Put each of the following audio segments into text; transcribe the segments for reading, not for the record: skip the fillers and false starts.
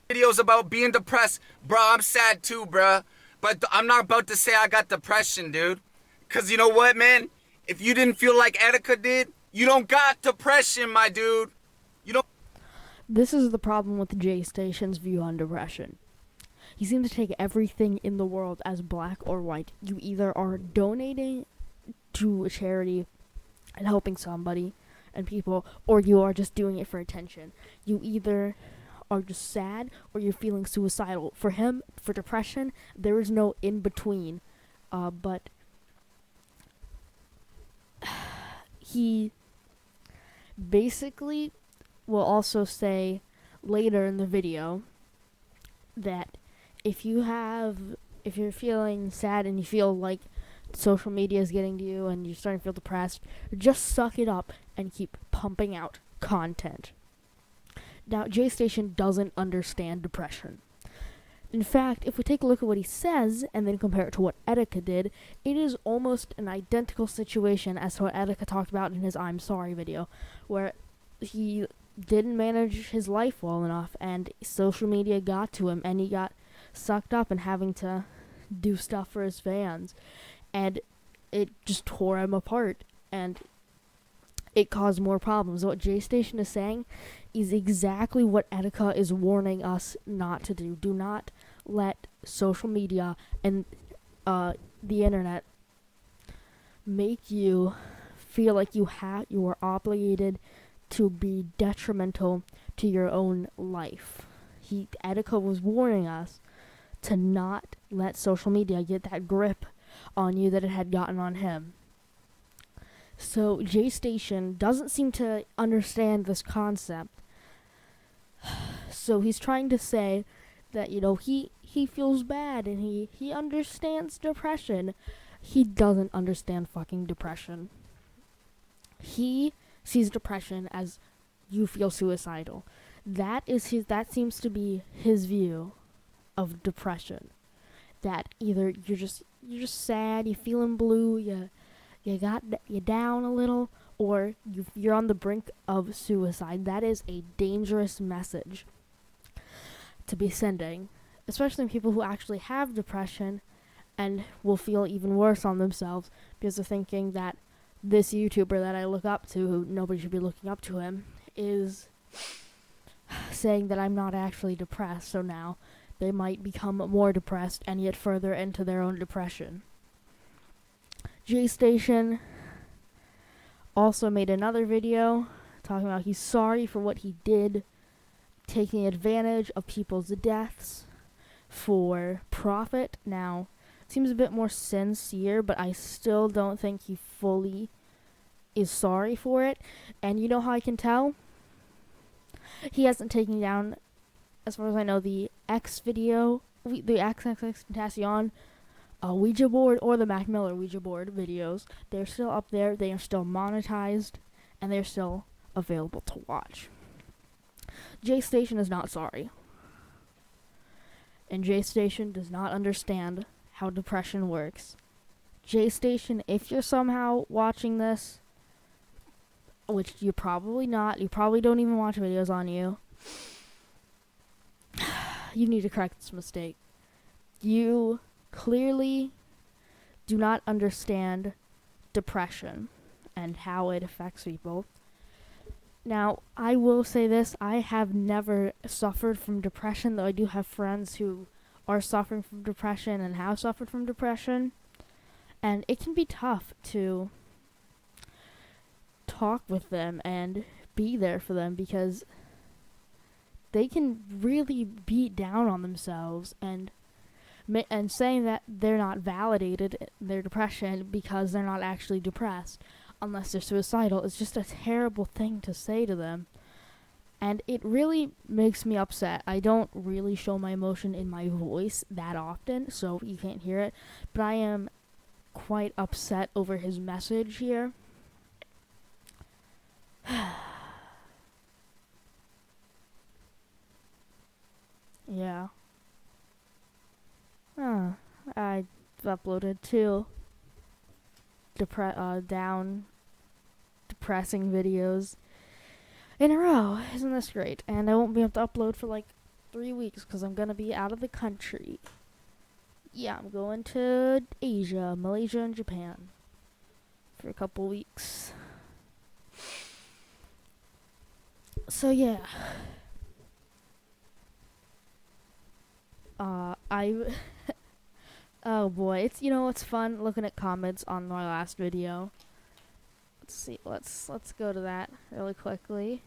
videos about being depressed. Bro, I'm sad too, bro. But I'm not about to say I got depression, dude. Because you know what, man? If you didn't feel like Etika did, you don't got depression, my dude. You don't. This is the problem with JayStation's view on depression. He seems to take everything in the world as black or white. You either are donating to a charity and helping somebody and people, or you are just doing it for attention. You either are just sad or you're feeling suicidal. For him, for depression, there is no in between. But he basically will also say later in the video that if you're feeling sad and you feel like social media is getting to you and you're starting to feel depressed, just suck it up and keep pumping out content. Now, JayStation doesn't understand depression. In fact, if we take a look at what he says and then compare it to what Etika did, it is almost an identical situation as to what Etika talked about in his I'm Sorry video, where he didn't manage his life well enough and social media got to him and he got sucked up in having to do stuff for his fans, and it just tore him apart and it caused more problems. What JayStation is saying is exactly what Etika is warning us not to do. Do not let social media and the internet make you feel like you are obligated to be detrimental to your own life. Etika was warning us to not let social media get that grip on you that it had gotten on him. So JayStation doesn't seem to understand this concept. So he's trying to say that, he feels bad and he understands depression. He doesn't understand fucking depression. He sees depression as you feel suicidal. That seems to be his view of depression. That either you're just sad, you're feeling blue, you're down a little, or you're on the brink of suicide. That is a dangerous message to be sending, especially people who actually have depression and will feel even worse on themselves because they're thinking that this YouTuber that I look up to, who nobody should be looking up to him, is saying that I'm not actually depressed, so now they might become more depressed and get further into their own depression. JayStation also made another video talking about he's sorry for what he did, taking advantage of people's deaths for profit. Now, it seems a bit more sincere, but I still don't think he fully is sorry for it. And you know how I can tell? He hasn't taken down, as far as I know, the X video, the XXX Tentacion Ouija board or the Mac Miller Ouija board videos. They're still up there, they are still monetized, and they're still available to watch. JayStation is not sorry. And JayStation does not understand how depression works. JayStation, if you're somehow watching this, which you're probably not, you probably don't even watch videos on you, you need to correct this mistake. You clearly do not understand depression and how it affects people. Now, I will say this, I have never suffered from depression, though I do have friends who are suffering from depression and have suffered from depression. And it can be tough to talk with them and be there for them because they can really beat down on themselves and saying that they're not validated their depression because they're not actually depressed unless they're suicidal is just a terrible thing to say to them. And it really makes me upset. I don't really show my emotion in my voice that often, so you can't hear it. But I am quite upset over his message here. Yeah. I uploaded 2 depressing videos in a row. Isn't this great? And I won't be able to upload for like 3 weeks because I'm going to be out of the country. Yeah, I'm going to Asia, Malaysia, and Japan for a couple weeks. So yeah. Oh boy, it's fun looking at comments on my last video. Let's see, let's go to that really quickly.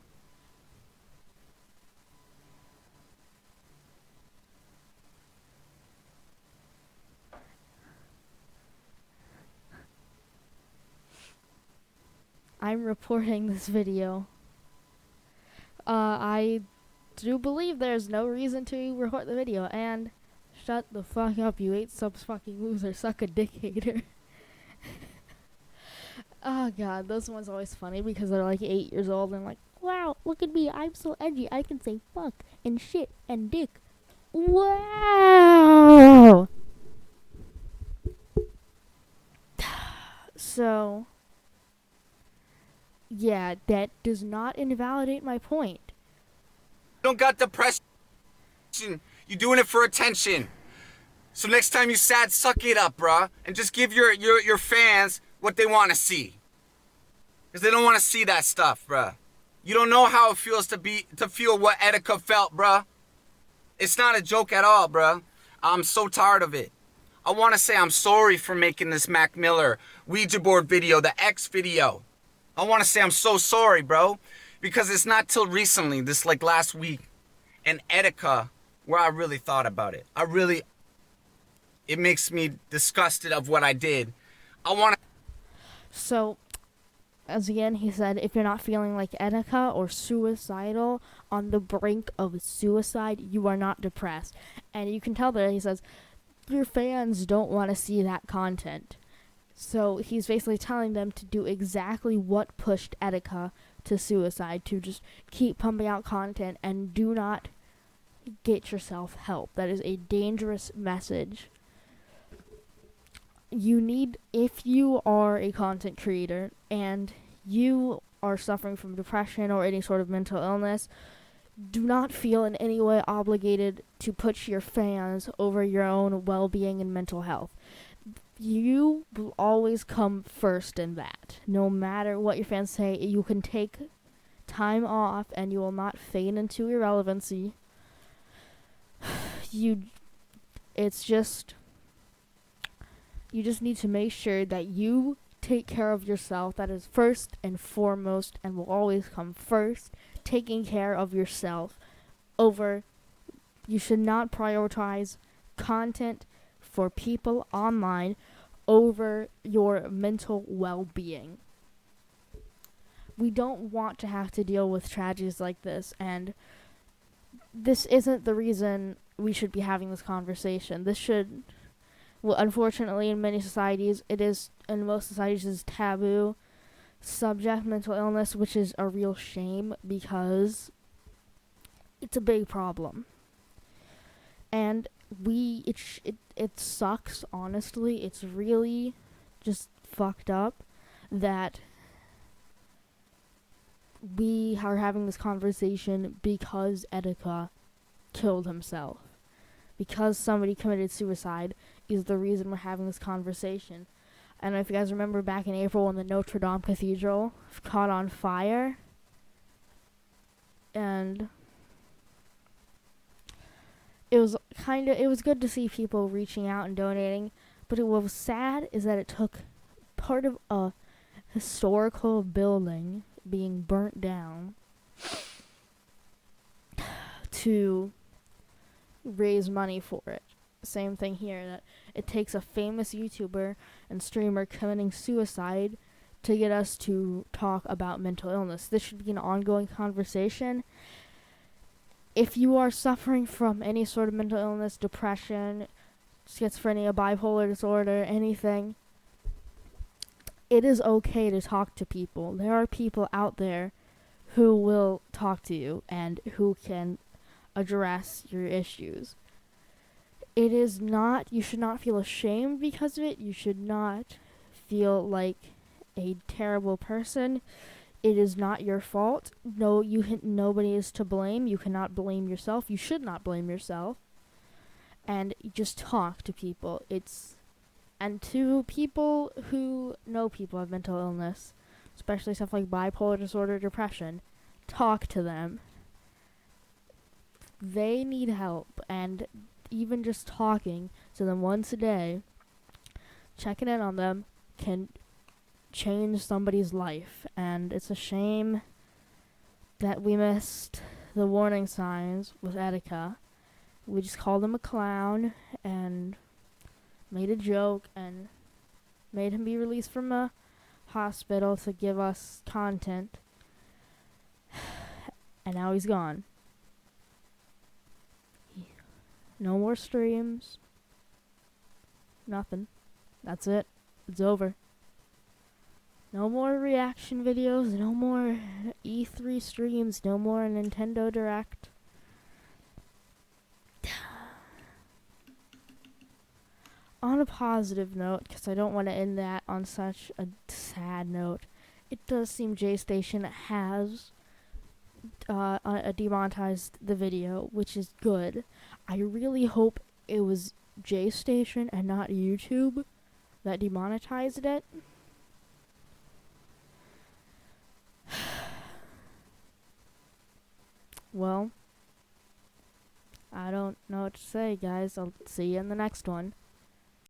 I'm reporting this video. I do believe there's no reason to report the video, and shut the fuck up, you 8 subs fucking loser, suck a dick hater. Oh god, those ones are always funny because they're like 8 years old and like, wow, look at me, I'm so edgy, I can say fuck and shit and dick. Wow! So, yeah, that does not invalidate my point. You don't got depression. You're doing it for attention. So next time you sad, suck it up, bruh, and just give your fans what they want to see. Because they don't want to see that stuff, bruh. You don't know how it feels to feel what Etika felt, bruh. It's not a joke at all, bruh. I'm so tired of it. I want to say I'm sorry for making this Mac Miller Ouija board video, the X video. I want to say I'm so sorry, bro. Because it's not till recently, this like last week, and Etika, where I really thought about it. It makes me disgusted of what I did. I want to... So, as again, he said, if you're not feeling like Etika or suicidal, on the brink of suicide, you are not depressed. And you can tell that he says, your fans don't want to see that content. So he's basically telling them to do exactly what pushed Etika to suicide, to just keep pumping out content and do not get yourself help. That is a dangerous message. If you are a content creator and you are suffering from depression or any sort of mental illness, do not feel in any way obligated to put your fans over your own well-being and mental health. You will always come first in that. No matter what your fans say, you can take time off and you will not fade into irrelevancy. You just need to make sure that you take care of yourself. That is first and foremost and will always come first. Taking care of yourself you should not prioritize content for people online over your mental well-being. We don't want to have to deal with tragedies like this, and this isn't the reason we should be having this conversation. Unfortunately, in many societies, in most societies, is taboo subject, mental illness, which is a real shame because it's a big problem. And it sucks, honestly. It's really just fucked up that we are having this conversation because Etika killed himself. Because somebody committed suicide is the reason we're having this conversation. I don't know if you guys remember back in April when the Notre Dame Cathedral caught on fire. And it was good to see people reaching out and donating, but what was sad is that it took part of a historical building being burnt down to raise money for it. Same thing here, that it takes a famous YouTuber and streamer committing suicide to get us to talk about mental illness. This should be an ongoing conversation. If you are suffering from any sort of mental illness, depression, schizophrenia, bipolar disorder, anything, it is okay to talk to people. There are people out there who will talk to you and who can address your issues. You should not feel ashamed because of it. You should not feel like a terrible person. it is not your fault. No, nobody is to blame. You cannot blame yourself. You should not blame yourself. And just talk to people. And to people who know people have mental illness, especially stuff like bipolar disorder, depression, talk to them. They need help, and even just talking to them once a day, checking in on them, can change somebody's life. And it's a shame that we missed the warning signs with Etika. We just called him a clown and made a joke and made him be released from a hospital to give us content. And now he's gone. No more streams. Nothing. That's it. It's over. No more reaction videos. No more E3 streams. No more Nintendo Direct. On a positive note, because I don't want to end that on such a sad note, it does seem JayStation has demonetized the video, which is good. I really hope it was JayStation and not YouTube that demonetized it. Well, I don't know what to say, guys. I'll see you in the next one.